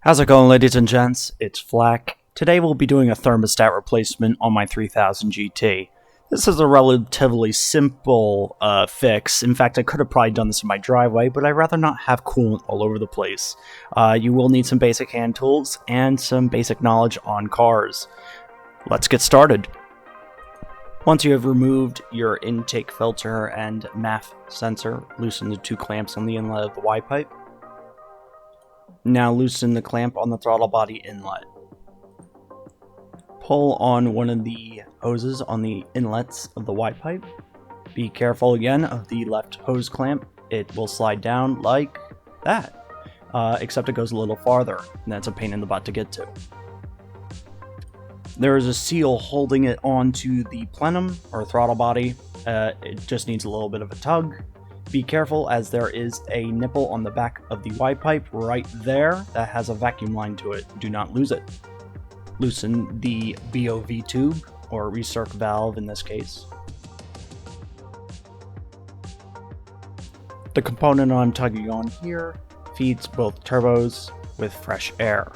How's it going, ladies and gents? It's Flack. Today we'll be doing a thermostat replacement on my 3000 GT. This is a relatively simple fix. In fact, I could have probably done this in my driveway, but I'd rather not have coolant all over the place. You will need some basic hand tools and some basic knowledge on cars. Let's get started. Once you have removed your intake filter and MAF sensor, loosen the two clamps on the inlet of the Y pipe. Now loosen the clamp on the throttle body inlet. Pull on one of the hoses on the inlets of the Y pipe. Be careful again of the left hose clamp. It will slide down like that, except it goes a little farther, and that's a pain in the butt to get to. There is a seal holding it onto the plenum or throttle body. It just needs a little bit of a tug. Be careful, as there is a nipple on the back of the Y pipe right there that has a vacuum line to it. Do not lose it. Loosen the BOV tube, or recirc valve in this case. The component I'm tugging on here feeds both turbos with fresh air.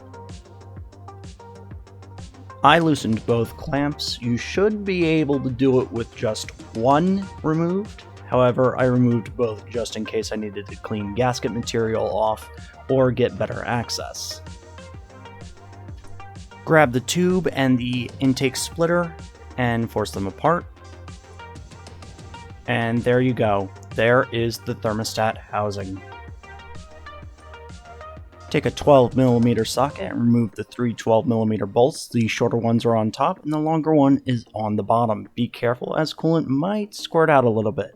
I loosened both clamps. You should be able to do it with just one removed. However, I removed both just in case I needed to clean gasket material off or get better access. Grab the tube and the intake splitter and force them apart. And there you go. There is the thermostat housing. Take a 12mm socket and remove the three 12mm bolts. The shorter ones are on top and the longer one is on the bottom. Be careful, as coolant might squirt out a little bit.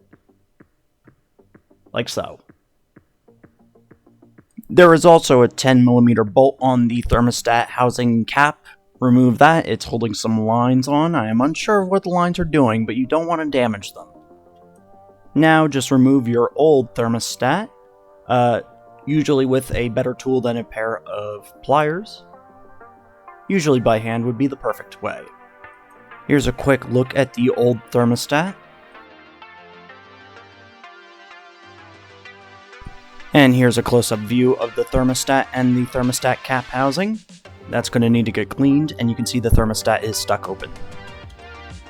Like so. There is also a 10mm bolt on the thermostat housing cap. Remove that. It's holding some lines on. I am unsure of what the lines are doing, but you don't want to damage them. Now just remove your old thermostat, usually with a better tool than a pair of pliers. Usually by hand would be the perfect way. Here's a quick look at the old thermostat. And here's a close-up view of the thermostat and the thermostat cap housing. That's going to need to get cleaned, and you can see the thermostat is stuck open.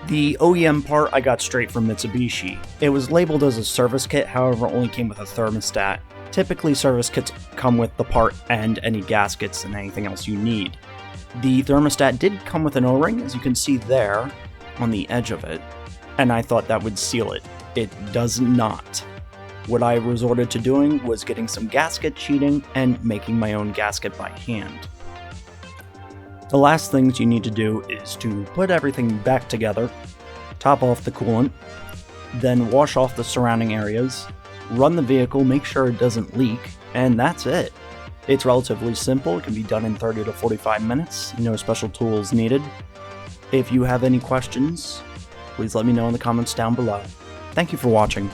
The OEM part I got straight from Mitsubishi. It was labeled as a service kit, however only came with a thermostat. Typically service kits come with the part and any gaskets and anything else you need. The thermostat did come with an O-ring, as you can see there, on the edge of it, and I thought that would seal it. It does not. What I resorted to doing was getting some gasket sheeting and making my own gasket by hand. The last things you need to do is to put everything back together, top off the coolant, then wash off the surrounding areas, run the vehicle, make sure it doesn't leak, and that's it. It's relatively simple. It can be done in 30 to 45 minutes, no special tools needed. If you have any questions, please let me know in the comments down below. Thank you for watching.